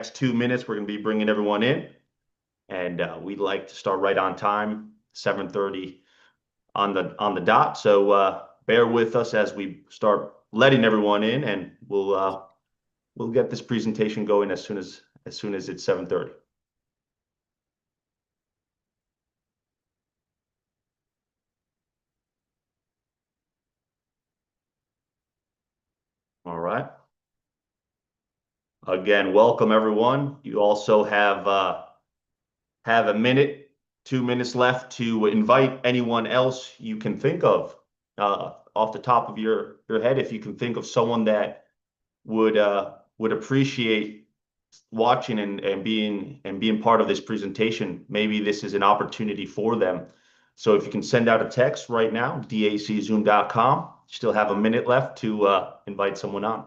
Next 2 minutes, we're going to be bringing everyone in, and we'd like to start right on time, 7:30 on the dot. So bear with us as we start letting everyone in, and we'll get this presentation going as soon as it's 7:30. All right. Again, welcome everyone. You also have a minute, 2 minutes left to invite anyone else you can think of off the top of your head. If you can think of someone that would appreciate watching and being part of this presentation, maybe this is an opportunity for them. So if you can send out a text right now, daczoom.com. Still have a minute left to invite someone on.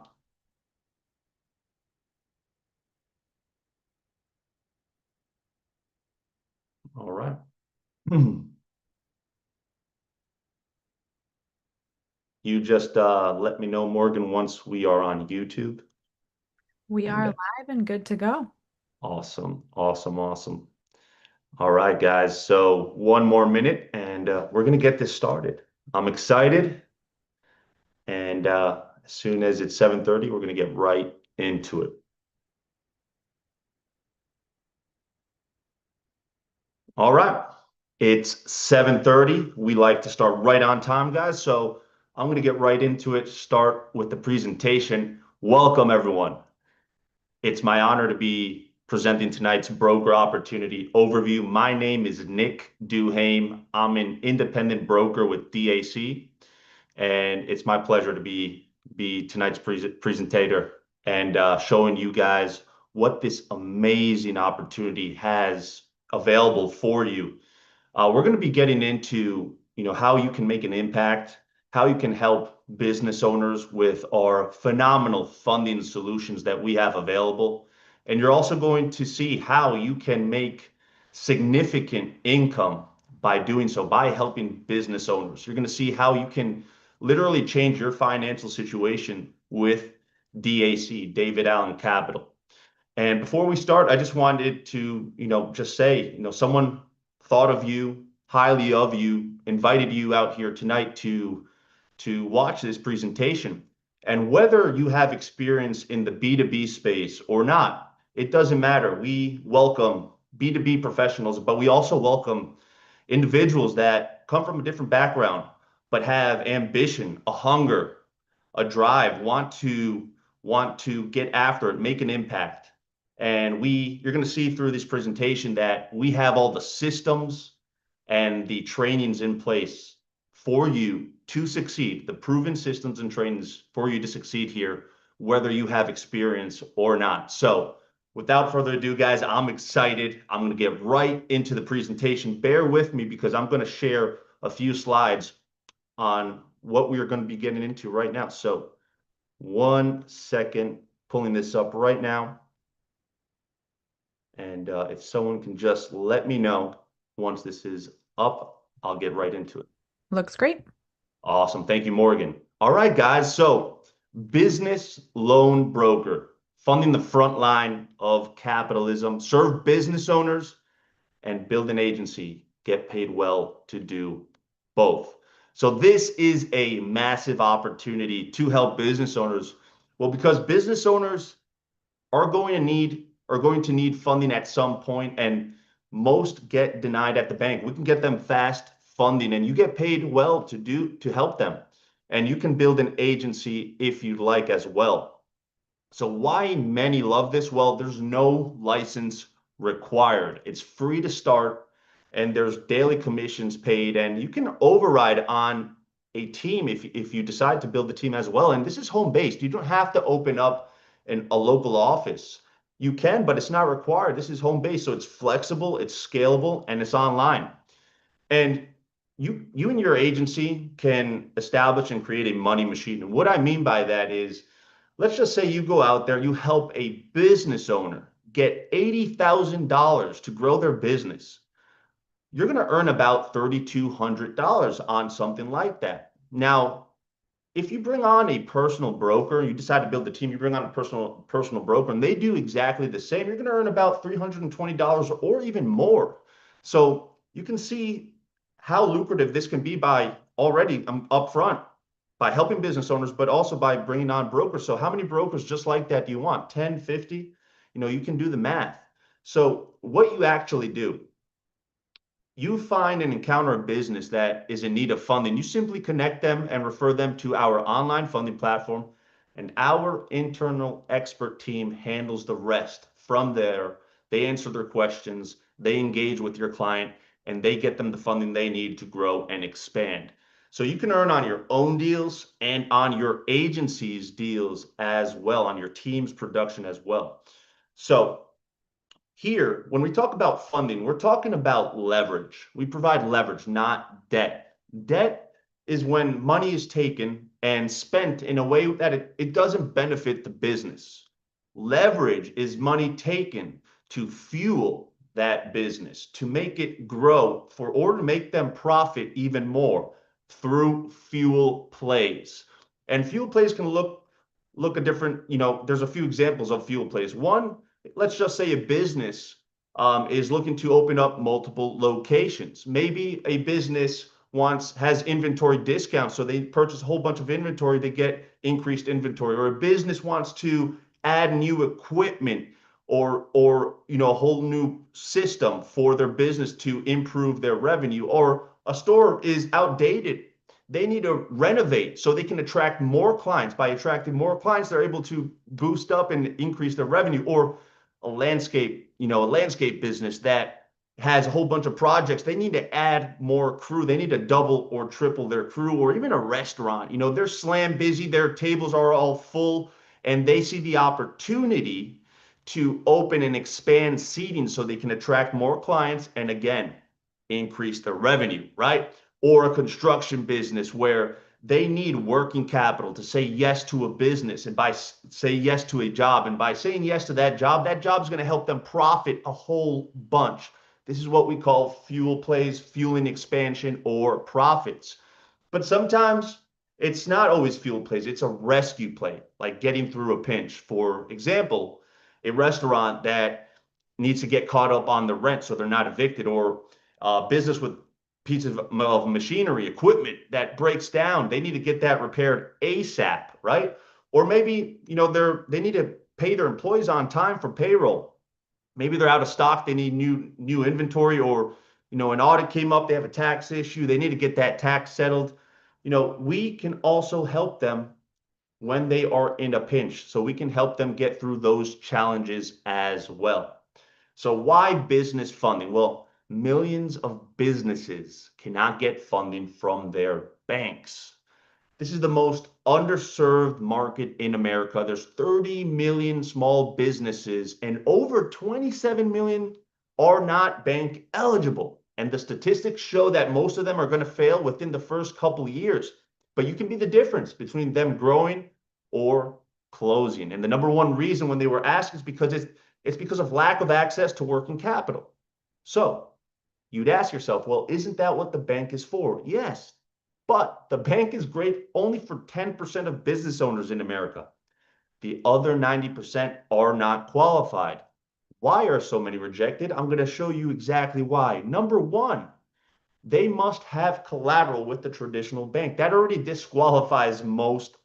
All right. You just let me know, Morgan, once we are on YouTube. We And are live and good to go. awesome, awesome, awesome. All right, guys. So one more minute, and we're gonna get this started. I'm excited, and as soon as it's 7:30, we're gonna get right into it. All right. It's 7:30. We like to start right on time, guys. So I'm gonna get right into it. Start with the presentation. Welcome, everyone. It's my honor to be presenting tonight's broker opportunity overview. My name is Nick Duhaime. I'm an independent broker with DAC, and it's my pleasure to be tonight's presentator and showing you guys what this amazing opportunity has available for you. We're going to be getting into, how you can make an impact, how you can help business owners with our phenomenal funding solutions that we have available. And you're also going to see how you can make significant income by doing so, by helping business owners. You're going to see how you can literally change your financial situation with DAC, David Allen Capital. And before we start, I just wanted to, just say, someone thought of you, highly of you, invited you out here tonight to watch this presentation. And whether you have experience in the B2B space or not, it doesn't matter. We welcome B2B professionals, but we also welcome individuals that come from a different background, but have ambition, a hunger, a drive, want to get after it, make an impact. And you're going to see through this presentation that we have all the systems and the trainings in place for you to succeed, the proven systems and trainings for you to succeed here, whether you have experience or not. So without further ado, guys, I'm excited. I'm going to get right into the presentation. Bear with me because I'm going to share a few slides on what we are going to be getting into right now. So 1 second, pulling this up right now. And if someone can just let me know once this is up, I'll get right into it. Looks great. Awesome. Thank you, Morgan. All right, guys. So business loan broker, funding the front line of capitalism, serve business owners and build an agency, get paid well to do both. So this is a massive opportunity to help business owners. Well, because business owners are going to need funding at some point, and most get denied at the bank. We can get them fast funding, and you get paid well to help them. And you can build an agency if you'd like as well. So why many love this? Well, there's no license required. It's free to start, and there's daily commissions paid, and you can override on a team if you decide to build the team as well. And this is home based. You don't have to open up a local office. You can, but it's not required. This is home based, so it's flexible, it's scalable, and it's online. And you and your agency can establish and create a money machine. And what I mean by that is, let's just say you go out there, you help a business owner get $80,000 to grow their business. You're going to earn about $3,200 on something like that. Now, if you bring on a personal broker, you decide to build a team, you bring on a personal broker, and they do exactly the same, you're going to earn about $320 or even more. So you can see how lucrative this can be by already upfront by helping business owners, but also by bringing on brokers. So how many brokers just like that do you want? 10, 50? You can do the math. So what you actually do, you find and encounter a business that is in need of funding, you simply connect them and refer them to our online funding platform, and our internal expert team handles the rest. From there, they answer their questions, they engage with your client, and they get them the funding they need to grow and expand. So you can earn on your own deals and on your agency's deals as well, on your team's production as well. So here, when we talk about funding, we're talking about leverage. We provide leverage, not debt. Debt is when money is taken and spent in a way that it doesn't benefit the business. Leverage is money taken to fuel that business, to make it grow, for order to make them profit even more through fuel plays. And fuel plays can look a different, there's a few examples of fuel plays. One, let's just say a business is looking to open up multiple locations. Maybe a business has inventory discounts, so they purchase a whole bunch of inventory, they get increased inventory. Or a business wants to add new equipment or a whole new system for their business to improve their revenue. Or a store is outdated, they need to renovate so they can attract more clients. By attracting more clients, they're able to boost up and increase their revenue. Or a landscape business that has a whole bunch of projects, they need to add more crew, they need to double or triple their crew. Or even a restaurant, they're slam busy, their tables are all full, and they see the opportunity to open and expand seating so they can attract more clients and again increase their revenue, right? Or a construction business where they need working capital to say yes to a business, and by say yes to a job, and by saying yes to that job is going to help them profit a whole bunch. This is what we call fuel plays, fueling expansion or profits. But sometimes it's not always fuel plays, it's a rescue play, like getting through a pinch. For example, a restaurant that needs to get caught up on the rent so they're not evicted. Or business with pieces of machinery, equipment that breaks down, they need to get that repaired ASAP, right? Or maybe, they need to pay their employees on time for payroll. Maybe they're out of stock, they need new inventory. Or an audit came up, they have a tax issue, they need to get that tax settled. We can also help them when they are in a pinch, so we can help them get through those challenges as well. So why business funding? Well, millions of businesses cannot get funding from their banks. This is the most underserved market in America. There's 30 million small businesses, and over 27 million are not bank eligible. And the statistics show that most of them are going to fail within the first couple of years. But you can be the difference between them growing or closing. And the number one reason when they were asked is because it's because of lack of access to working capital. So you'd ask yourself, well, isn't that what the bank is for? Yes, but the bank is great only for 10% of business owners in America. The other 90% are not qualified. Why are so many rejected? I'm going to show you exactly why. Number one, they must have collateral with the traditional bank. That already disqualifies most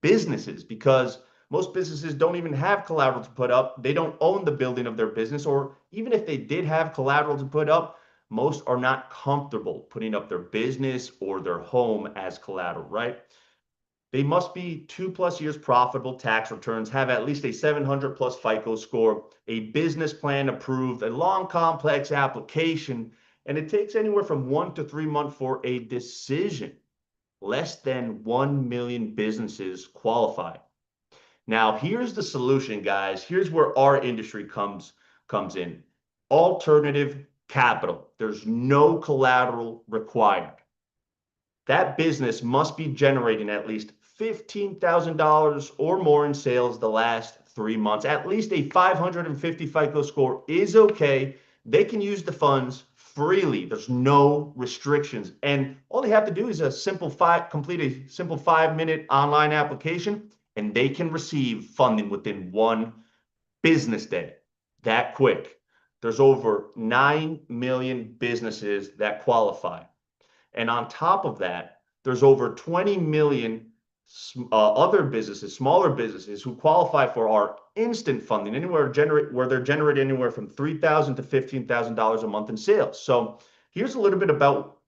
businesses, because most businesses don't even have collateral to put up. They don't own the building of their business. Or even if they did have collateral to put up, most are not comfortable putting up their business or their home as collateral, right? They must be 2+ years profitable, tax returns, have at least a 700 plus FICO score, a business plan approved, a long complex application, and it takes anywhere from 1 to 3 months for a decision. Less than 1 million businesses qualify. Now, here's the solution, guys. Here's where our industry comes in. Alternative capital. There's no collateral required. That business must be generating at least $15,000 or more in sales the last 3 months. At least a 550 FICO score is okay. They can use the funds freely. There's no restrictions. And all they have to do is complete a simple 5-minute online application, and they can receive funding within 1 business day. That quick. There's over 9 million businesses that qualify. And on top of that, there's over 20 million other businesses, smaller businesses, who qualify for our instant funding, where they're generating anywhere from $3,000 to $15,000 a month in sales. So here's a little bit about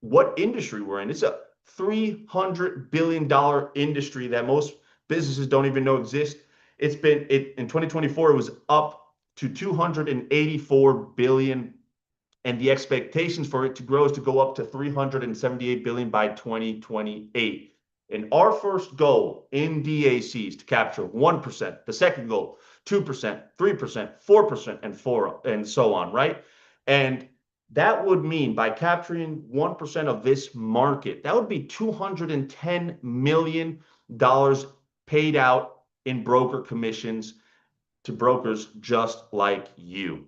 what industry we're in. It's a $300 billion industry that most businesses don't even know exists. In 2024, it was up to 284 billion, and the expectations for it to grow is to go up to 378 billion by 2028. And our first goal in DAC is to capture 1%. The second goal, 2%, 3%, 4%, and so on, right? And that would mean, by capturing 1% of this market, that would be $210 million paid out in broker commissions to brokers just like you,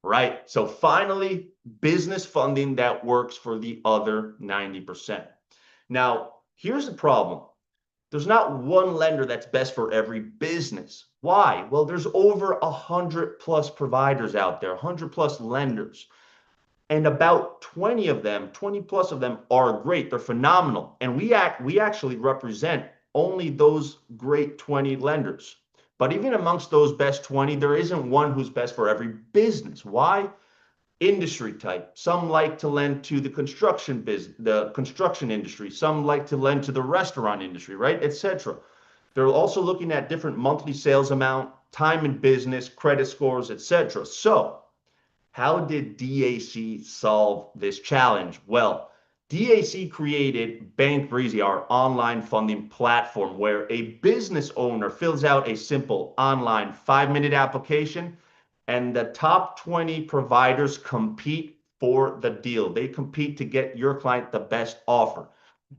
right? So finally, business funding that works for the other 90%. Now, here's the problem. There's not one lender that's best for every business. Why? Well, there's over 100 plus providers out there, 100 plus lenders. And about 20 of them, 20 plus of them, are great. They're phenomenal. And we actually represent only those great 20 lenders. But even amongst those best 20, there isn't one who's best for every business. Why? Industry type. Some like to lend to the construction industry. Some like to lend to the restaurant industry, right? Etc. They're also looking at different monthly sales amount, time in business, credit scores, etc. So how did DAC solve this challenge? Well, DAC created Bank Breezy, our online funding platform, where a business owner fills out a simple online 5-minute application, and the top 20 providers compete for the deal. They compete to get your client the best offer.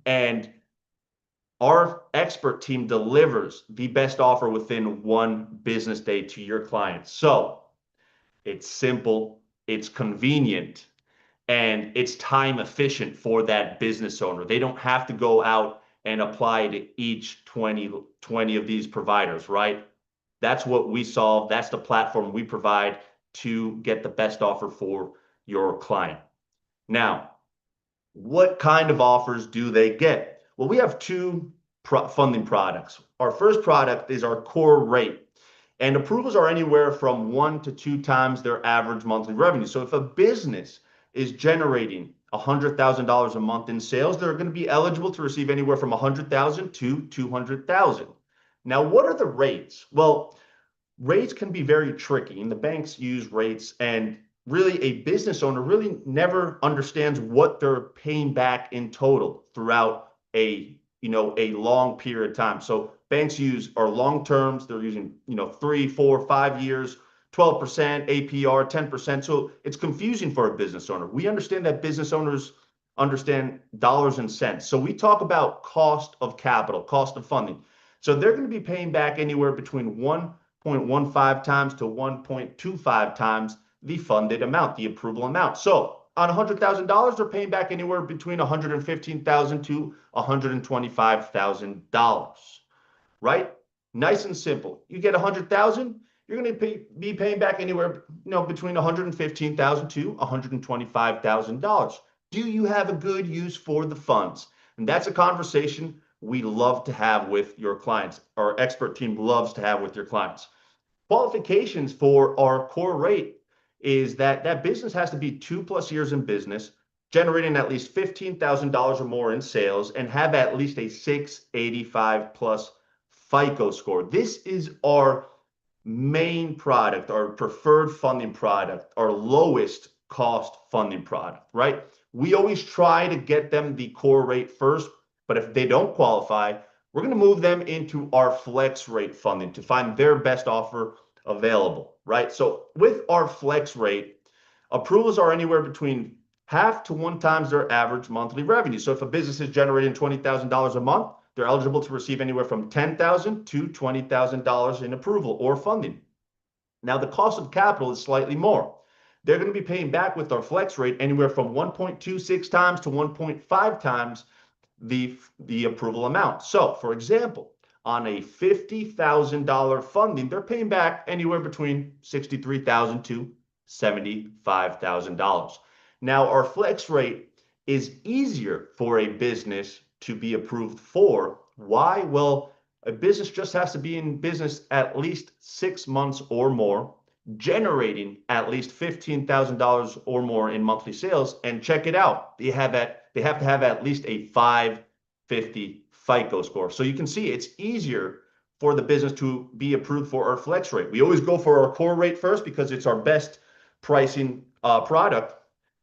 And our expert team delivers the best offer within 1 business day to your client. So it's simple, it's convenient, and it's time efficient for that business owner. They don't have to go out and apply to each 20 of these providers, right? That's what we solve. That's the platform we provide to get the best offer for your client. Now, what kind of offers do they get? Well, we have two funding products. Our first product is our core rate, and approvals are anywhere from 1 to 2 times their average monthly revenue. So if a business is generating $100,000 a month in sales, they're going to be eligible to receive anywhere from 100,000 to 200,000. Now, what are the rates? Well, rates can be very tricky, and the banks use rates, and really a business owner really never understands what they're paying back in total throughout a long period of time. So banks use our long terms. They're using 3, 4, 5 years, 12% APR, 10%. So it's confusing for a business owner. We understand that business owners understand dollars and cents. So we talk about cost of capital, cost of funding. So they're going to be paying back anywhere between 1.15 times to 1.25 times the funded amount, the approval amount. So on $100,000, they're paying back anywhere between $115,000 to $125,000, right? Nice and simple. You get 100,000, you're going to be paying back anywhere, between 115,000 to $125,000. Do you have a good use for the funds? And that's a conversation we love to have with your clients. Our expert team loves to have with your clients. Qualifications for our core rate is that business has to be 2+ years in business, generating at least $15,000 or more in sales, and have at least a 685 plus FICO score. This is our main product, our preferred funding product, our lowest cost funding product, right? We always try to get them the core rate first, but if they don't qualify, we're going to move them into our flex rate funding to find their best offer available, right? So with our flex rate, approvals are anywhere between 0.5 to 1 times their average monthly revenue. So if a business is generating $20,000 a month, they're eligible to receive anywhere from $10,000 to $20,000 in approval or funding. Now, the cost of capital is slightly more. they're going to be paying back with our flex rate anywhere from 1.26 times to 1.5 times the approval amount. So, for example, on a $50,000 funding, they're paying back anywhere between $63,000 to $75,000. Now, our flex rate is easier for a business to be approved for. Why? Well, a business just has to be in business at least 6 months or more, generating at least $15,000 or more in monthly sales. And check it out, they have to have at least a 550 FICO score. So you can see it's easier for the business to be approved for our flex rate. We always go for our core rate first because it's our best pricing product.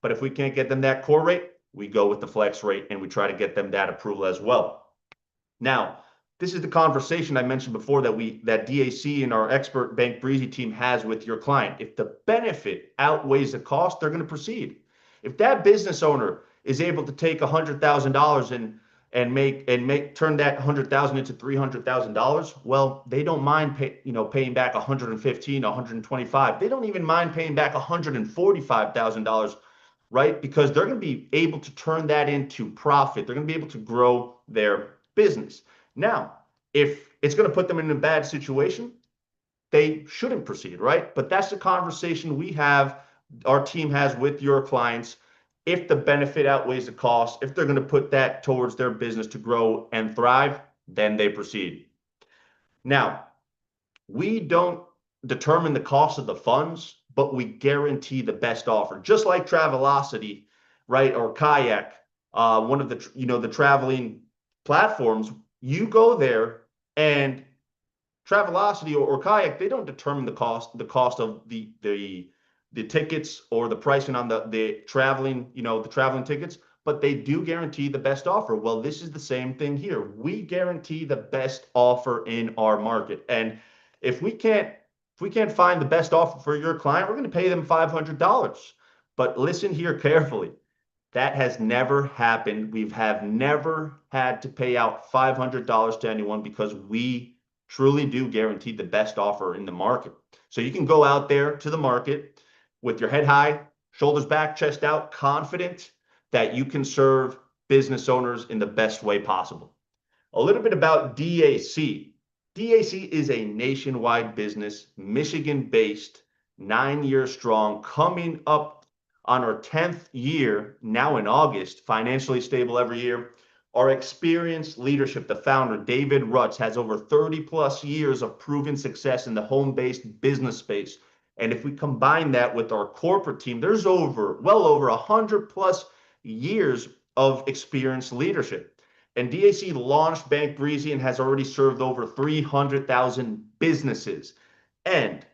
But if we can't get them that core rate, we go with the flex rate and we try to get them that approval as well. Now, this is the conversation I mentioned before that DAC and our expert Bank Breezy team has with your client. If the benefit outweighs the cost, they're going to proceed. If that business owner is able to take $100,000 and turn that 100,000 into $300,000, well, they don't mind paying back 115, 125. They don't even mind paying back $145,000, right? Because they're going to be able to turn that into profit. They're going to be able to grow their business. Now, if it's going to put them in a bad situation, they shouldn't proceed, right? But that's the conversation our team has with your clients. If the benefit outweighs the cost, if they're going to put that towards their business to grow and thrive, then they proceed. Now, we don't determine the cost of the funds, but we guarantee the best offer. Just like Travelocity, right, or Kayak, one of the traveling platforms. You go there and Travelocity or Kayak, they don't determine the cost of the tickets or the pricing on the traveling tickets, but they do guarantee the best offer. Well, this is the same thing here. We guarantee the best offer in our market. And if we can't find the best offer for your client, we're going to pay them $500. But listen here carefully. That has never happened. We have never had to pay out $500 to anyone because we truly do guarantee the best offer in the market. So you can go out there to the market with your head high, shoulders back, chest out, confident that you can serve business owners in the best way possible. A little bit about DAC. DAC is a nationwide business, Michigan-based, 9 years strong, coming up on our 10th year, now in August, financially stable every year. Our experienced leadership, the founder, David Rutz, has over 30 plus years of proven success in the home-based business space. And if we combine that with our corporate team, there's well over 100 plus years of experienced leadership. And DAC launched Bank Breezy and has already served over 300,000 businesses. And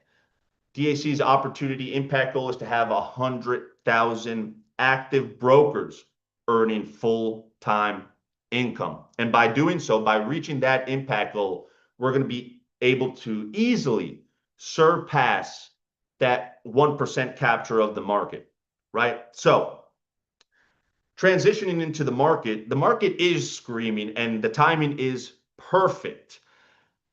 DAC's opportunity impact goal is to have 100,000 active brokers earning full-time income. And by doing so, by reaching that impact goal, we're going to be able to easily surpass that 1% capture of the market, right? So transitioning into the market is screaming and the timing is perfect.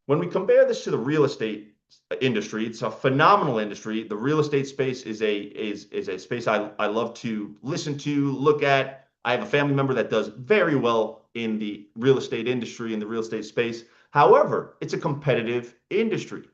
When we compare this to the real estate industry, it's a phenomenal industry. The real estate space is a space I love to listen to, look at. I have a family member that does very well in the real estate industry, in the real estate space. However, it's a competitive industry.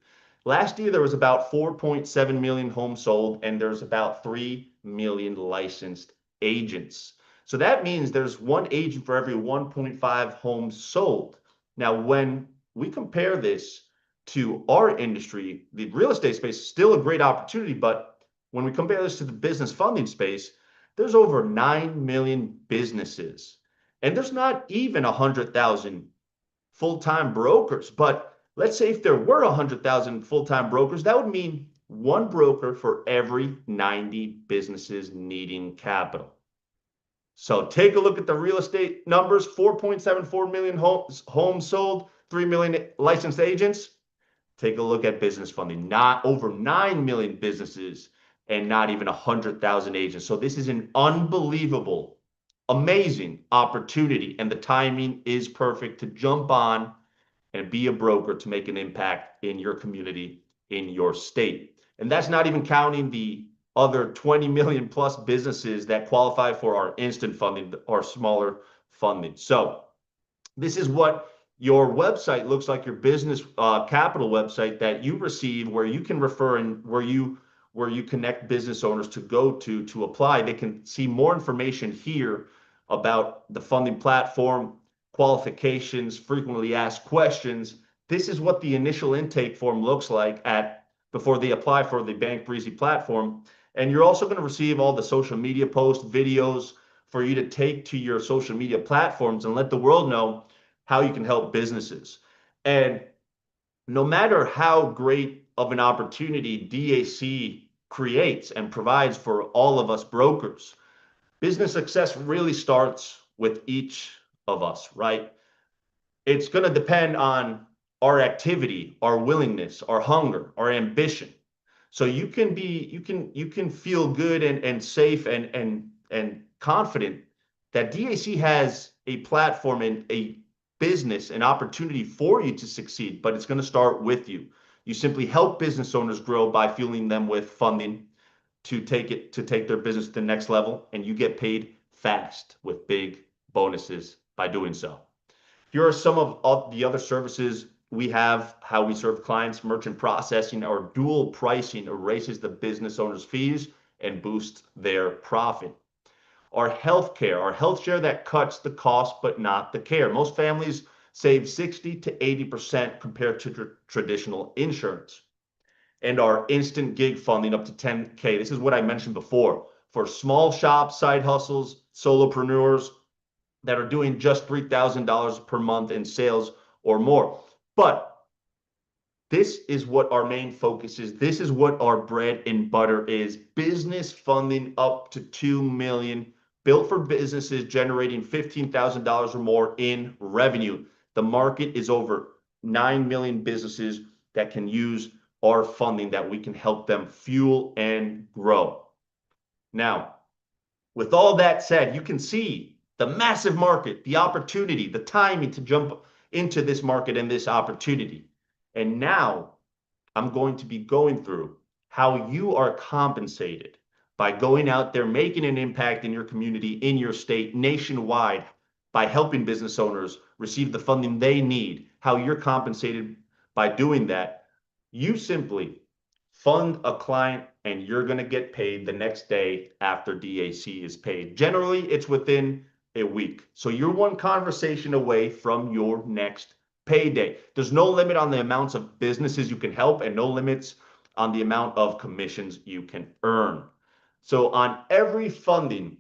Last year, there was about 4.7 million homes sold, and there's about 3 million licensed agents. So that means there's one agent for every 1.5 homes sold. Now, when we compare this to our industry, the real estate space is still a great opportunity, but when we compare this to the business funding space, there's over 9 million businesses, and there's not even 100,000 full-time brokers. But let's say if there were 100,000 full-time brokers, that would mean one broker for every 90 businesses needing capital. So take a look at the real estate numbers: 4.74 million homes sold, 3 million licensed agents. Take a look at business funding, not over 9 million businesses and not even 100,000 agents. So this is an unbelievable, amazing opportunity, and the timing is perfect to jump on and be a broker to make an impact in your community, in your state. And that's not even counting the other 20 million plus businesses that qualify for our instant funding or smaller funding. So this is what your website looks like, your business capital website that you receive, where you can refer and where you connect business owners to go to apply. They can see more information here about the funding platform, qualifications, frequently asked questions. This is what the initial intake form looks like at before they apply for the Bank Breezy platform. And you're also going to receive all the social media posts, videos for you to take to your social media platforms and let the world know how you can help businesses. And no matter how great of an opportunity DAC creates and provides for all of us brokers, business success really starts with each of us, right? It's going to depend on our activity, our willingness, our hunger, our ambition. So you can feel good and safe and confident that DAC has a platform and a business, an opportunity for you to succeed, but it's going to start with you. You simply help business owners grow by fueling them with funding to take their business to the next level, and you get paid fast with big bonuses by doing so. Here are some of the other services we have, how we serve clients. Merchant processing or dual pricing erases the business owner's fees and boosts their profit. Our healthcare, our health share that cuts the cost but not the care. Most families save 60 to 80% compared to traditional insurance. And our instant gig funding up to 10K. This is what I mentioned before. For small shops, side hustles, solopreneurs, that are doing just $3,000 per month in sales or more. But this is what our main focus is. This is what our bread and butter is. Business funding up to 2 million, built for businesses generating $15,000 or more in revenue. The market is over 9 million businesses that can use our funding, that we can help them fuel and grow. Now, with all that said, you can see the massive market, the opportunity, the timing to jump into this market and this opportunity. And now I'm going to be going through how you are compensated by going out there, making an impact in your community, in your state, nationwide, by helping business owners receive the funding they need, how you're compensated by doing that. You simply fund a client and you're going to get paid the next day after DAC is paid. Generally, it's within a week. So you're one conversation away from your next payday. There's no limit on the amounts of businesses you can help and no limits on the amount of commissions you can earn. So on every funding,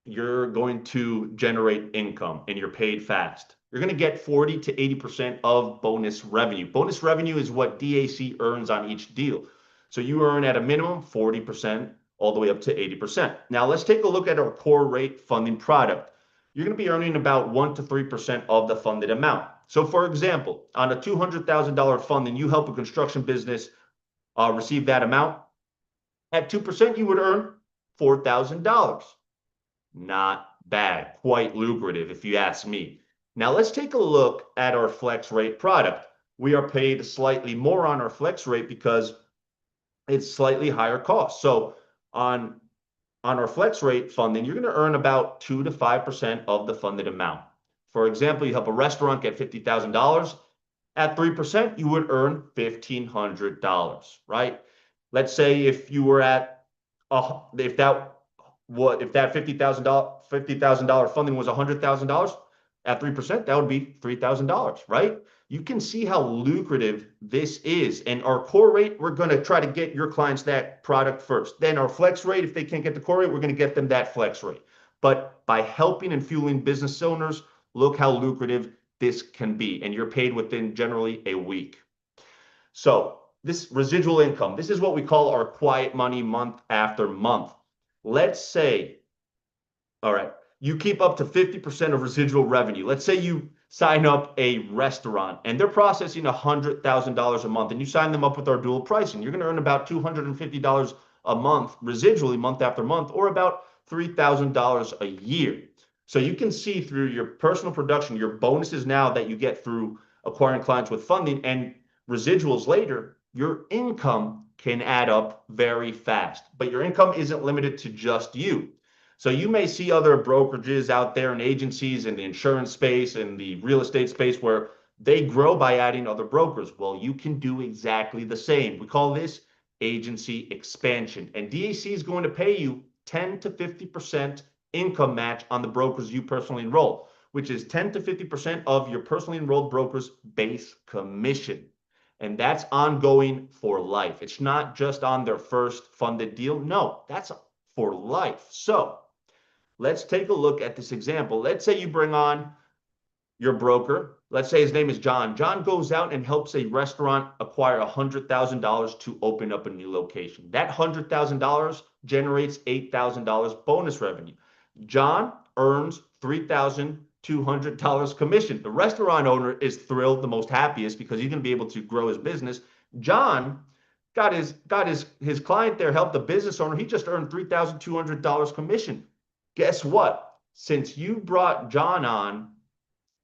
you're going to generate income and you're paid fast. You're going to get 40 to 80% of bonus revenue. Bonus revenue is what DAC earns on each deal. So you earn at a minimum 40% all the way up to 80%. Now let's take a look at our core rate funding product. You're going to be earning about 1 to 3% of the funded amount. So for example, on a $200,000 funding, you help a construction business receive that amount. At 2%, you would earn $4,000. Not bad, quite lucrative if you ask me. Now let's take a look at our flex rate product. We are paid slightly more on our flex rate because it's slightly higher cost. So on our flex rate funding, you're going to earn about 2 to 5% of the funded amount. For example, you help a restaurant get $50,000. At 3%, you would earn $1,500, right? Let's say if you were at if that $50,000 funding was $100,000 at 3%, that would be $3,000, right? You can see how lucrative this is. And our core rate, we're going to try to get your clients that product first. Then our flex rate, if they can't get the core rate, we're going to get them that flex rate. But by helping and fueling business owners, look how lucrative this can be. And you're paid within generally a week. So this residual income, this is what we call our quiet money month after month. Let's say, all right, you keep up to 50% of residual revenue. Let's say you sign up a restaurant and they're processing $100,000 a month and you sign them up with our dual pricing. You're going to earn about $250 a month residually month after month, or about $3,000 a year. So you can see through your personal production, your bonuses now that you get through acquiring clients with funding and residuals later, your income can add up very fast. But your income isn't limited to just you. So you may see other brokerages out there and agencies in the insurance space and the real estate space where they grow by adding other brokers. Well, you can do exactly the same. We call this agency expansion. And DAC is going to pay you 10 to 50% income match on the brokers you personally enroll, which is 10 to 50% of your personally enrolled broker's base commission. And that's ongoing for life. It's not just on their first funded deal. No, that's for life. So let's take a look at this example. Let's say you bring on your broker. Let's say his name is John. John goes out and helps a restaurant acquire $100,000 to open up a new location. That $100,000 generates $8,000 bonus revenue. John earns $3,200 commission. The restaurant owner is thrilled, the most happiest, because he's going to be able to grow his business. John got his client there, helped the business owner. He just earned $3,200 commission. Guess what? Since you brought John on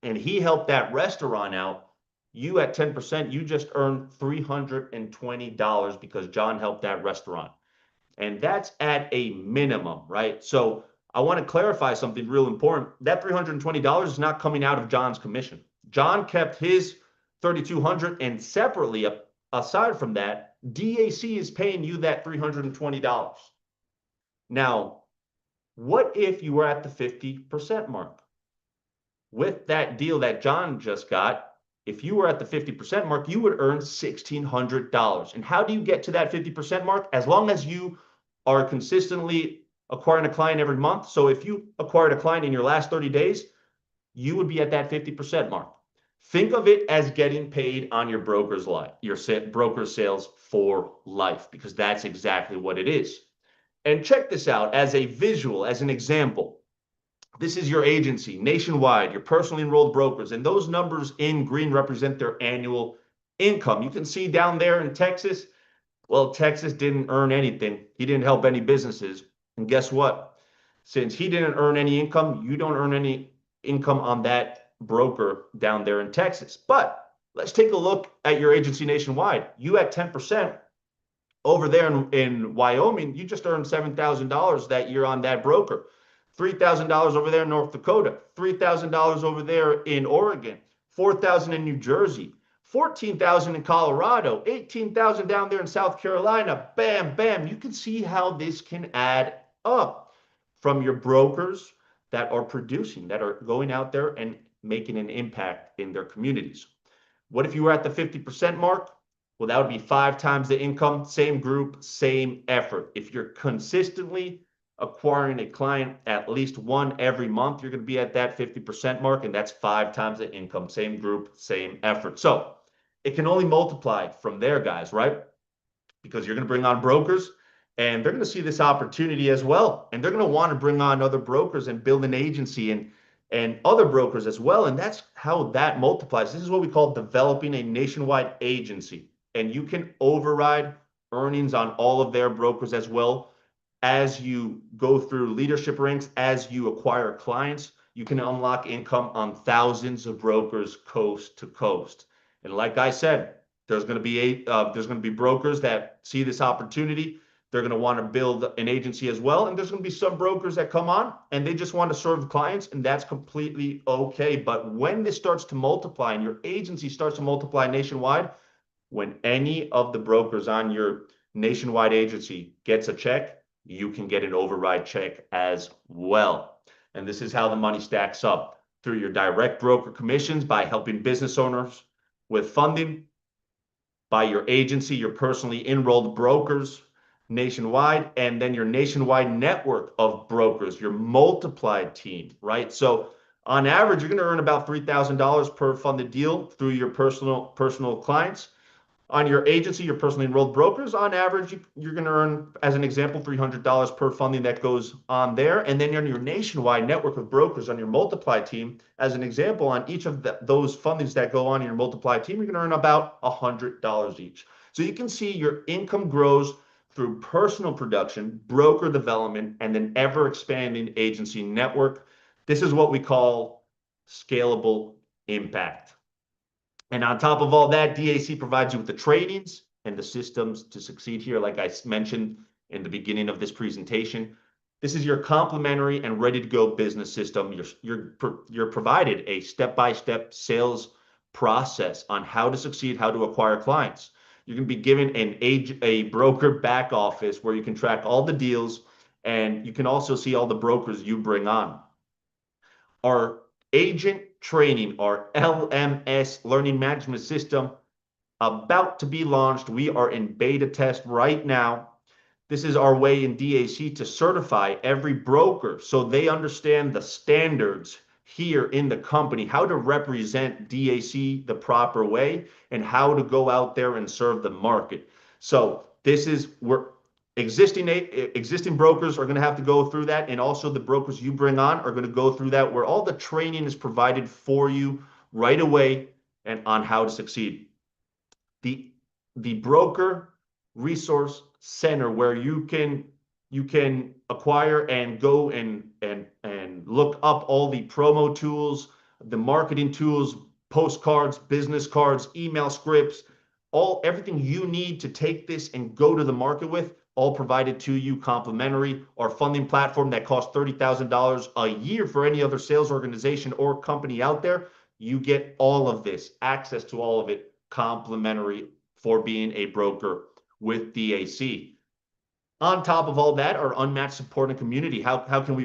and he helped that restaurant out, you at 10%, you just earned $320 because John helped that restaurant. And that's at a minimum, right? So I want to clarify something real important. That $320 is not coming out of John's commission. John kept his 3,200, and separately, aside from that, DAC is paying you that $320. Now, what if you were at the 50% mark? With that deal that John just got, if you were at the 50% mark, you would earn $1,600. And how do you get to that 50% mark? As long as you are consistently acquiring a client every month. So if you acquired a client in your last 30 days, you would be at that 50% mark. Think of it as getting paid on your broker's life, your broker sales for life, because that's exactly what it is. And check this out as a visual, as an example. This is your agency nationwide, your personally enrolled brokers, and those numbers in green represent their annual income. You can see down there in Texas, well, Texas didn't earn anything. He didn't help any businesses. And guess what? Since he didn't earn any income, you don't earn any income on that broker down there in Texas. But let's take a look at your agency nationwide. You at 10%, over there in Wyoming, you just earned $7,000 that year on that broker. $3,000 over there in North Dakota, $3,000 over there in Oregon, $4,000 in New Jersey, $14,000 in Colorado, $18,000 down there in South Carolina. Bam, bam. You can see how this can add up from your brokers that are producing, that are going out there and making an impact in their communities. What if you were at the 50% mark? Well, that would be 5 times the income, same group, same effort. If you're consistently acquiring a client at least one every month, you're going to be at that 50% mark, and that's 5 times the income, same group, same effort. So it can only multiply from there, guys, right? Because you're going to bring on brokers, and they're going to see this opportunity as well, and they're going to want to bring on other brokers and build an agency and other brokers as well, and that's how that multiplies. This is what we call developing a nationwide agency, and you can override earnings on all of their brokers as well. As you go through leadership ranks, as you acquire clients, you can unlock income on thousands of brokers coast to coast. And like I said, there's going to be brokers that see this opportunity. They're going to want to build an agency as well. And there's going to be some brokers that come on and they just want to serve clients, and that's completely okay. But when this starts to multiply and your agency starts to multiply nationwide, when any of the brokers on your nationwide agency gets a check, you can get an override check as well. And this is how the money stacks up through your direct broker commissions by helping business owners with funding, by your agency, your personally enrolled brokers nationwide, and then your nationwide network of brokers, your multiplied team, right? So on average, you're going to earn about $3,000 per funded deal through your personal clients. On your agency, your personally enrolled brokers, on average, you're going to earn, as an example, $300 per funding that goes on there. And then on your nationwide network of brokers on your multiply team, as an example, on each of those fundings that go on in your multiply team, you're going to earn about $100 each. So you can see your income grows through personal production, broker development, and an ever expanding agency network. This is what we call scalable impact. And on top of all that, DAC provides you with the trainings and the systems to succeed here, like I mentioned in the beginning of this presentation, this is your complimentary and ready to go business system. You're provided a step-by-step sales process on how to succeed, how to acquire clients. You can be given a broker back office where you can track all the deals, and you can also see all the brokers you bring on. Our agent training, our LMS learning management system, about to be launched. We are in beta test right now. This is our way in DAC to certify every broker so they understand the standards here in the company, how to represent DAC the proper way, and how to go out there and serve the market. So this is where existing brokers are going to have to go through that, and also the brokers you bring on are going to go through that, where all the training is provided for you right away and on how to succeed. The broker resource center, where you can acquire and go and look up all the promo tools, the marketing tools, postcards, business cards, email scripts, everything you need to take this and go to the market with, all provided to you complimentary. Our funding platform that costs $30,000 a year for any other sales organization or company out there, you get all of this, access to all of it complimentary for being a broker with DAC. On top of all that, our unmatched support and community. How can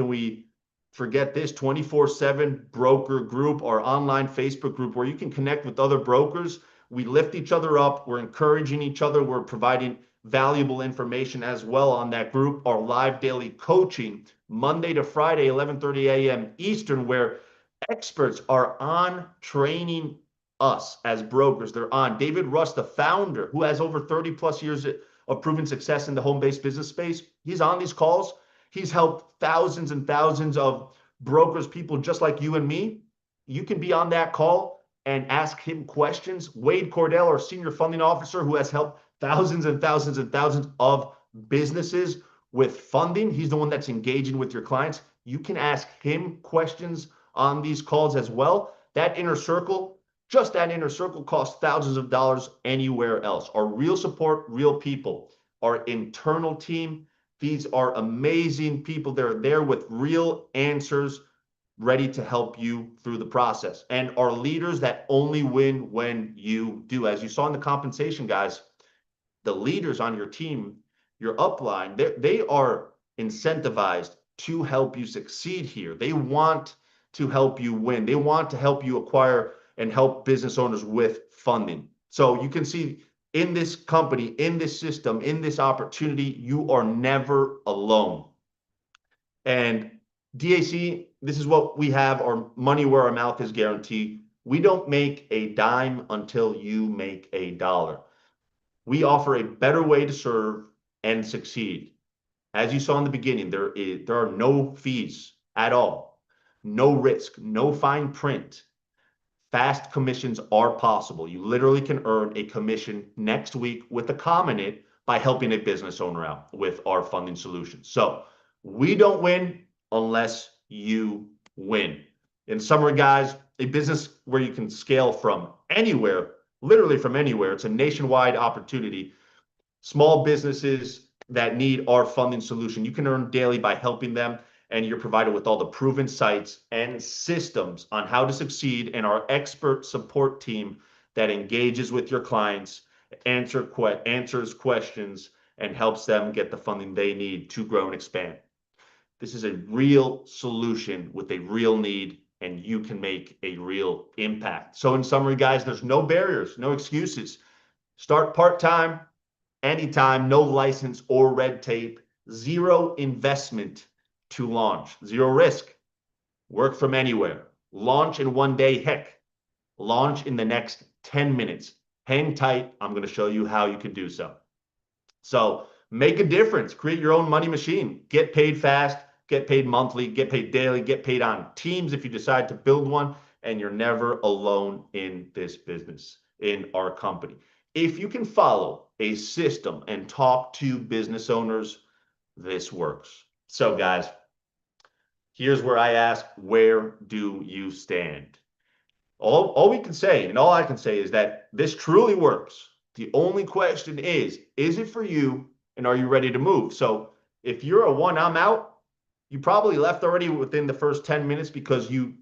we forget this? 24/7 broker group, our online Facebook group, where you can connect with other brokers. We lift each other up. We're encouraging each other. We're providing valuable information as well on that group. Our live daily coaching, Monday to Friday, 11:30 a.m. Eastern, where experts are on training us as brokers. They're on. David Russ, the founder, who has over 30 plus years of proven success in the home-based business space, he's on these calls. He's helped thousands and thousands of brokers, people just like you and me. You can be on that call and ask him questions. Wade Cordell, our senior funding officer, who has helped thousands and thousands and thousands of businesses with funding. He's the one that's engaging with your clients. You can ask him questions on these calls as well. That inner circle, just that inner circle, costs thousands of dollars anywhere else. Our real support, real people. Our internal team, these are amazing people. They're there with real answers, ready to help you through the process. And our leaders that only win when you do. As you saw in the compensation, guys, the leaders on your team, your upline, they are incentivized to help you succeed here. They want to help you win. They want to help you acquire and help business owners with funding. So you can see in this company, in this system, in this opportunity, you are never alone. And DAC, this is what we have, our money where our mouth is guaranteed. We don't make a dime until you make a dollar. We offer a better way to serve and succeed. As you saw in the beginning, there are no fees at all, no risk, no fine print. Fast commissions are possible. You literally can earn a commission next week with a comment it by helping a business owner out with our funding solutions. So we don't win unless you win. In summary, guys, a business where you can scale from anywhere, literally from anywhere. It's a nationwide opportunity. Small businesses that need our funding solution, you can earn daily by helping them, and you're provided with all the proven sites and systems on how to succeed, and our expert support team that engages with your clients, answers questions, and helps them get the funding they need to grow and expand. This is a real solution with a real need, and you can make a real impact. So in summary, guys, there's no barriers, no excuses. Start part-time, anytime, no license or red tape, zero investment to launch, zero risk, work from anywhere, launch in one day, heck, launch in the next 10 minutes. Hang tight, I'm going to show you how you can do so. So make a difference, create your own money machine, get paid fast, get paid monthly, get paid daily, get paid on teams if you decide to build one, and you're never alone in this business, in our company. If you can follow a system and talk to business owners, this works. So guys, here's where I ask, where do you stand? All we can say, and all I can say, is that this truly works. The only question is it for you and are you ready to move? So if you're a one, I'm out, you probably left already within the first 10 minutes because you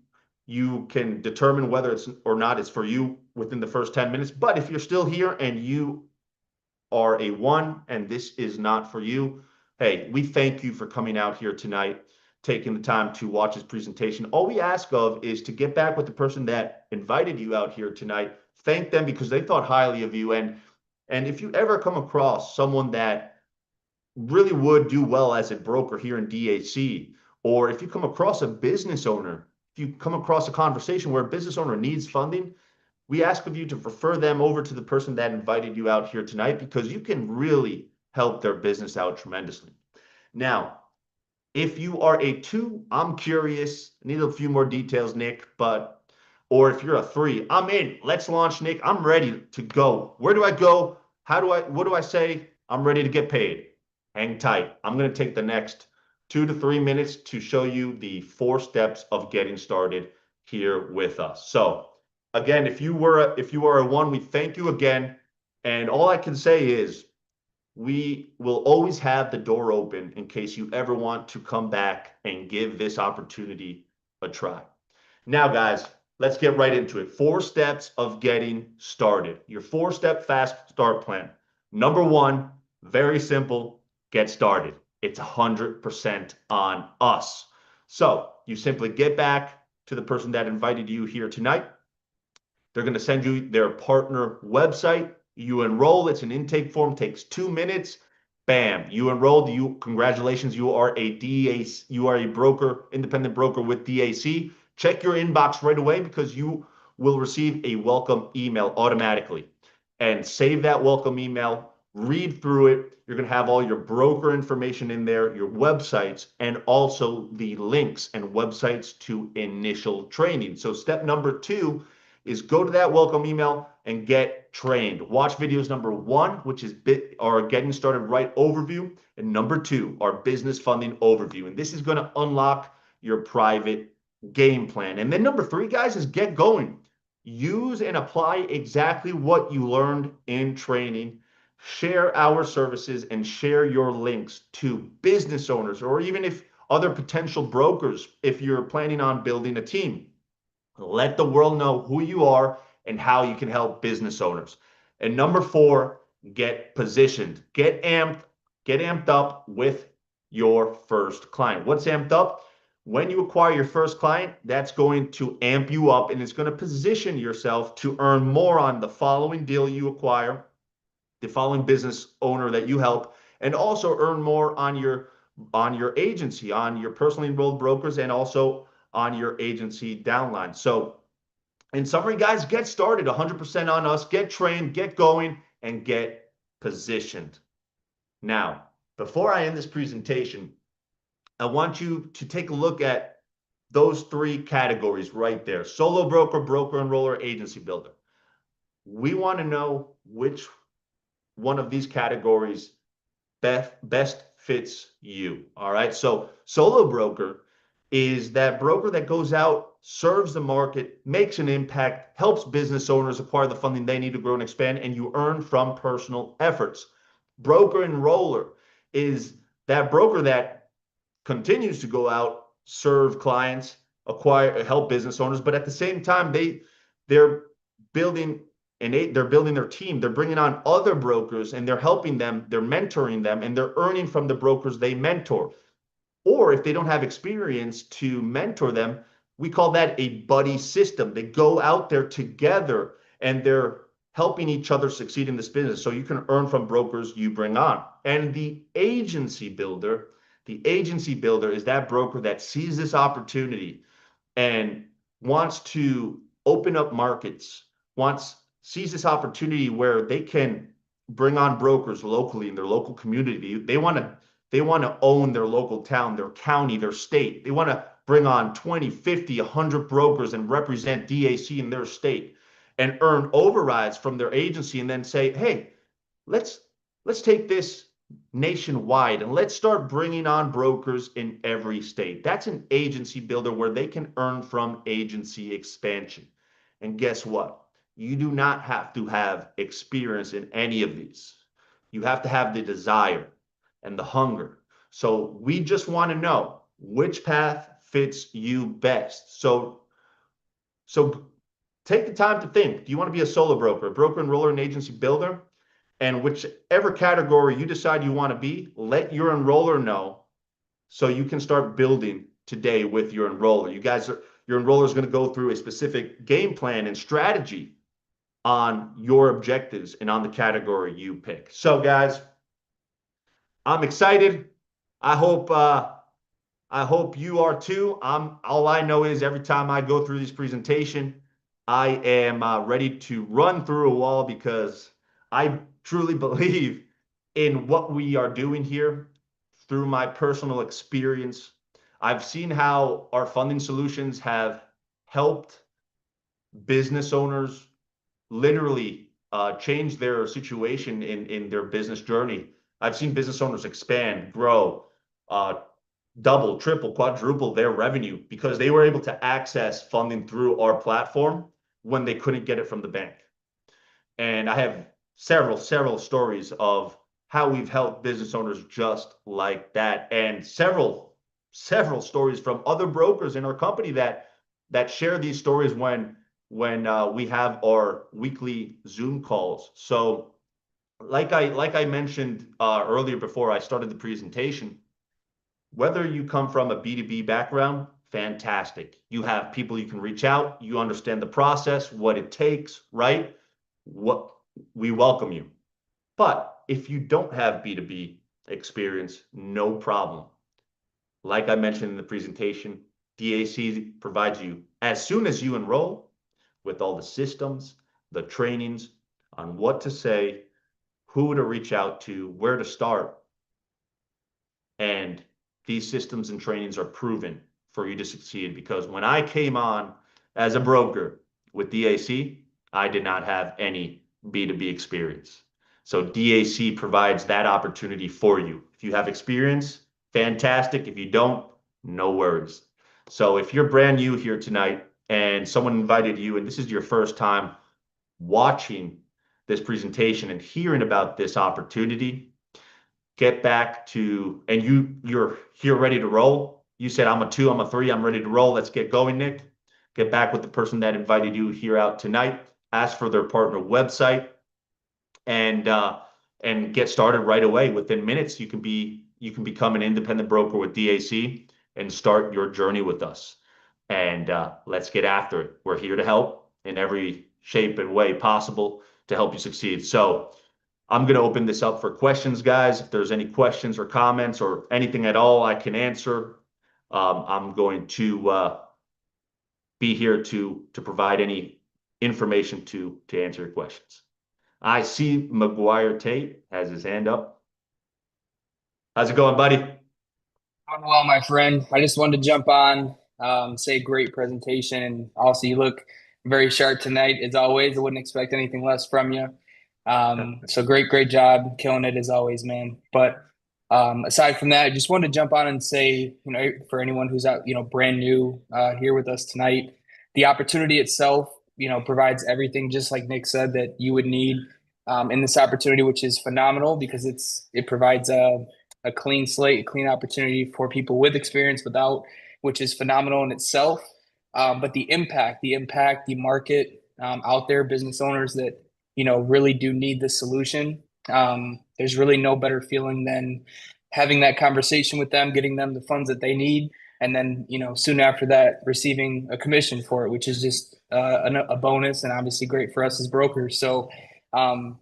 can determine whether it's or not it's for you within the first 10 minutes. But if you're still here and you are a one and this is not for you, hey, we thank you for coming out here tonight, taking the time to watch this presentation. All we ask of is to get back with the person that invited you out here tonight. Thank them because they thought highly of you. And if you ever come across someone that really would do well as a broker here in DAC, or if you come across a business owner, if you come across a conversation where a business owner needs funding, we ask of you to refer them over to the person that invited you out here tonight because you can really help their business out tremendously. Now, if you are a two, I'm curious, I need a few more details, Nick, but, or if you're a three, I'm in. Let's launch, Nick. I'm ready to go. Where do I go? What do I say? I'm ready to get paid. Hang tight. I'm going to take the next 2 to 3 minutes to show you the 4 steps of getting started here with us. So again, if you are a one, we thank you again. And all I can say is we will always have the door open in case you ever want to come back and give this opportunity a try. Now, guys, let's get right into it. 4 steps of getting started. Your 4-step fast start plan. Number one, very simple, get started. It's 100% on us. So you simply get back to the person that invited you here tonight. They're going to send you their partner website. You enroll. It's an intake form. Takes 2 minutes. Bam! You enrolled. You congratulations. You are a DAC. You are a broker, independent broker with DAC. Check your inbox right away because you will receive a welcome email automatically. And save that welcome email. Read through it. You're going to have all your broker information in there, your websites, and also the links and websites to initial training. So step number 2 is go to that welcome email and get trained. Watch videos number 1, which is our getting started right overview, and number 2, our business funding overview. And this is going to unlock your private game plan. And then number 3, guys, is get going. Use and apply exactly what you learned in training. Share our services and share your links to business owners or even if other potential brokers if you're planning on building a team. Let the world know who you are and how you can help business owners. And number 4, get positioned. Get amped up with your first client. What's amped up? When you acquire your first client, that's going to amp you up and it's going to position yourself to earn more on the following deal you acquire, the following business owner that you help, and also earn more on your agency, on your personally enrolled brokers, and also on your agency downline. So in summary, guys, get started 100% on us, get trained, get going, and get positioned. Now, before I end this presentation, I want you to take a look at those 3 categories right there: solo broker, broker enroller, agency builder. We want to know which one of these categories best fits you. All right. So solo broker is that broker that goes out, serves the market, makes an impact, helps business owners acquire the funding they need to grow and expand, and you earn from personal efforts. Broker enroller is that broker that continues to go out, serve clients, acquire, help business owners, but at the same time, they're building they're building their team. They're bringing on other brokers and they're helping them, they're mentoring them, and they're earning from the brokers they mentor. Or if they don't have experience to mentor them, we call that a buddy system. They go out there together and they're helping each other succeed in this business. So you can earn from brokers you bring on. And the agency builder is that broker that sees this opportunity and wants to open up markets, sees this opportunity where they can bring on brokers locally in their local community. They want to own their local town, their county, their state. They want to bring on 20, 50, 100 brokers and represent DAC in their state and earn overrides from their agency and then say, hey, let's take this nationwide and let's start bringing on brokers in every state. That's an agency builder where they can earn from agency expansion. And guess what? You do not have to have experience in any of these. You have to have the desire and the hunger. So we just want to know which path fits you best. So take the time to think. Do you want to be a solo broker, a broker, enroller, and agency builder? And whichever category you decide you want to be, let your enroller know so you can start building today with your enroller. Your enroller is going to go through a specific game plan and strategy on your objectives and on the category you pick. So, guys, I'm excited. I hope I hope you are too. All I know is every time I go through this presentation, I am ready to run through a wall because I truly believe in what we are doing here through my personal experience. I've seen how our funding solutions have helped business owners literally change their situation in their business journey. I've seen business owners expand, grow, uh, double, triple, quadruple their revenue because they were able to access funding through our platform when they couldn't get it from the bank. And I have several stories of how we've helped business owners just like that, and several stories from other brokers in our company that share these stories when we have our weekly Zoom calls. So, like I mentioned earlier before I started the presentation, whether you come from a B2B background, fantastic. You have people you can reach out, you understand the process, what it takes, right? What we welcome you. But if you don't have B2B experience, no problem. Like I mentioned in the presentation, DAC provides you, as soon as you enroll, with all the systems, the trainings on what to say, who to reach out to, where to start. And these systems and trainings are proven for you to succeed because when I came on as a broker with DAC, I did not have any B2B experience. So DAC provides that opportunity for you. If you have experience, fantastic. If you don't, no worries. So if you're brand new here tonight and someone invited you and this is your first time watching this presentation and hearing about this opportunity, get back to, and you're here ready to roll. You said, I'm a two, I'm a three, I'm ready to roll. Let's get going, Nick. Get back with the person that invited you here out tonight. Ask for their partner website and get started right away. Within minutes, you can become an independent broker with DAC and start your journey with us. And let's get after it. We're here to help in every shape and way possible to help you succeed. So I'm going to open this up for questions, guys. If there's any questions or comments or anything at all I can answer, I'm going to be here to provide any information to answer your questions. I see McGuire Tate has his hand up. How's it going, buddy? Doing well, my friend. I just wanted to jump on, say great presentation, and also you look very sharp tonight as always. I wouldn't expect anything less from you. So great job, killing it as always, man. But aside from that, I just wanted to jump on and say, for anyone who's out, brand new here with us tonight, the opportunity itself, provides everything, just like Nick said, that you would need in this opportunity, which is phenomenal because it provides a clean slate, a clean opportunity for people with experience without, which is phenomenal in itself. But the market out there, business owners that really do need this solution. There's really no better feeling than having that conversation with them, getting them the funds that they need, and then soon after that receiving a commission for it, which is just a bonus and obviously great for us as brokers. So um,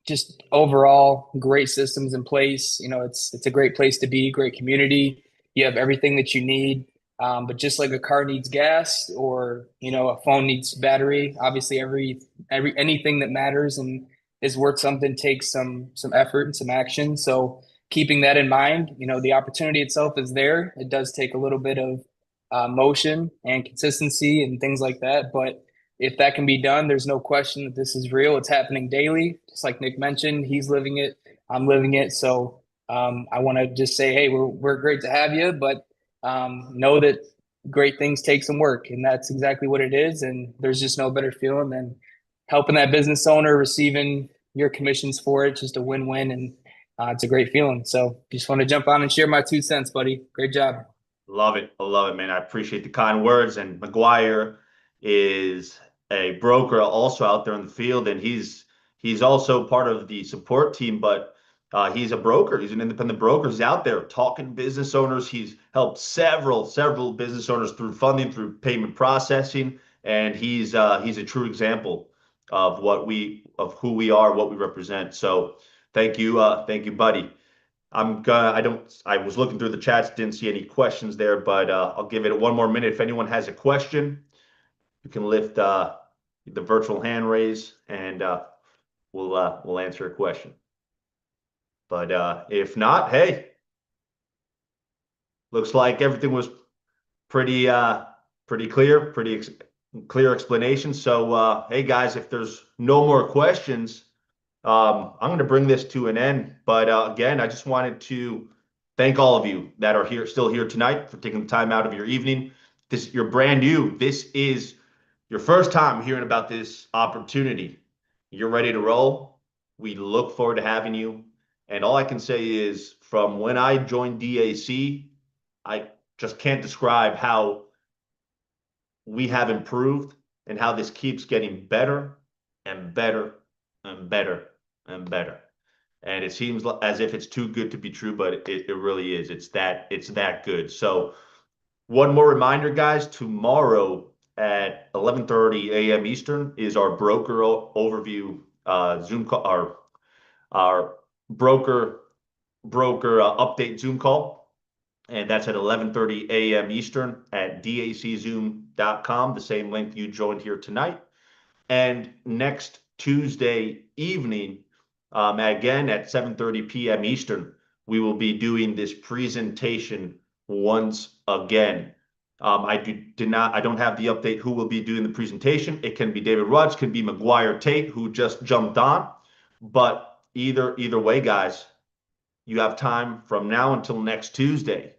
just overall great systems in place. It's a great place to be, great community. You have everything that you need. But just like a car needs gas or a phone needs battery, obviously every anything that matters and is worth something takes some effort and some action. So keeping that in mind, the opportunity itself is there. It does take a little bit of motion and consistency and things like that, but if that can be done, there's no question that this is real. It's happening daily. Just like Nick mentioned, he's living it. I'm living it. So I want to just say, hey, we're great to have you, but know that great things take some work, and that's exactly what it is. And there's just no better feeling than helping that business owner, receiving your commissions for it, just a win-win, and it's a great feeling. So just want to jump on and share my 2 cents, buddy. Great job. Love it. I love it, man. I appreciate the kind words. And McGuire is a broker also out there in the field, and he's also part of the support team, but he's a broker. He's an independent broker. He's out there talking to business owners. He's helped several business owners through funding, through payment processing, and he's a true example of who we are, what we represent. So thank you, buddy. I was looking through the chats, didn't see any questions there, but I'll give it one more minute. If anyone has a question, you can lift the virtual hand raise, and we'll answer a question. But if not, hey, looks like everything was pretty clear, clear explanation. So hey guys, if there's no more questions, I'm going to bring this to an end. But again, I just wanted to thank all of you that are still here tonight, for taking the time out of your evening. You're brand new. This is your first time hearing about this opportunity. You're ready to roll. We look forward to having you. And all I can say is, from when I joined DAC, I just can't describe how we have improved and how this keeps getting better and better and better and better. And it seems as if it's too good to be true, but it really is. It's that good. So one more reminder, guys, tomorrow at 11:30 a.m. Eastern is our broker overview Zoom call, our broker update Zoom call. And that's at 11:30 a.m. Eastern at daczoom.com, the same link you joined here tonight. And next Tuesday evening, again at 7:30 p.m. Eastern, we will be doing this presentation once again. I don't have the update who will be doing the presentation. It can be David Rudge, can be McGuire Tate, who just jumped on. But either way, guys, you have time from now until next Tuesday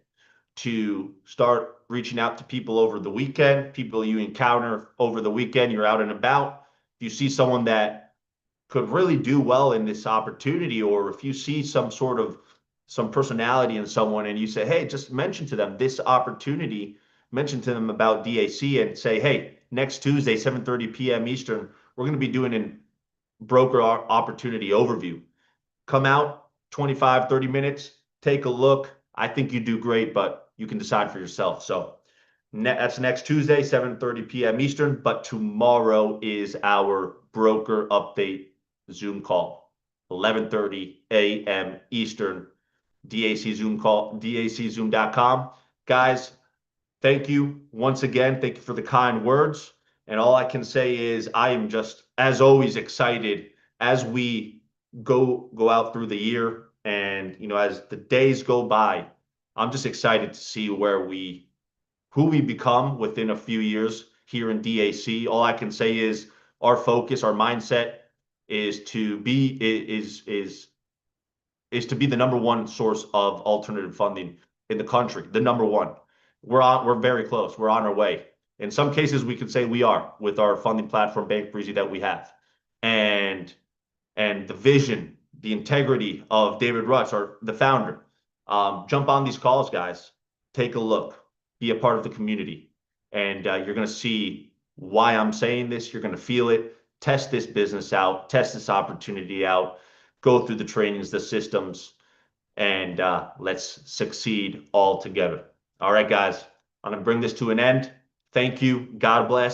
to start reaching out to people over the weekend, people you encounter over the weekend. You're out and about. If you see someone that could really do well in this opportunity, or if you see some personality in someone and you say, hey, just mention to them this opportunity, mention to them about DAC, and say, hey, next Tuesday, 7:30 p.m. Eastern, we're going to be doing a broker opportunity overview. Come out 25, 30 minutes, take a look. I think you do great, but you can decide for yourself. So that's next Tuesday, 7:30 p.m. Eastern, but tomorrow is our broker update Zoom call, 11:30 a.m. Eastern, DAC Zoom call, daczoom.com. Guys, thank you once again. Thank you for the kind words. And all I can say is I am just, as always, excited as we go out through the year, and as the days go by. I'm just excited to see who we become within a few years here in DAC. All I can say is our focus, our mindset is to be the number one source of alternative funding in the country. The number one. We're very close. We're on our way. In some cases, we could say we are, with our funding platform, Bank Breezy, that we have, and the vision, the integrity of David Rutz, the founder. Jump on these calls, guys. Take a look. Be a part of the community. And you're going to see why I'm saying this. You're going to feel it. Test this business out. Test this opportunity out. Go through the trainings, the systems, and let's succeed all together. All right, guys. I'm going to bring this to an end. Thank you. God bless.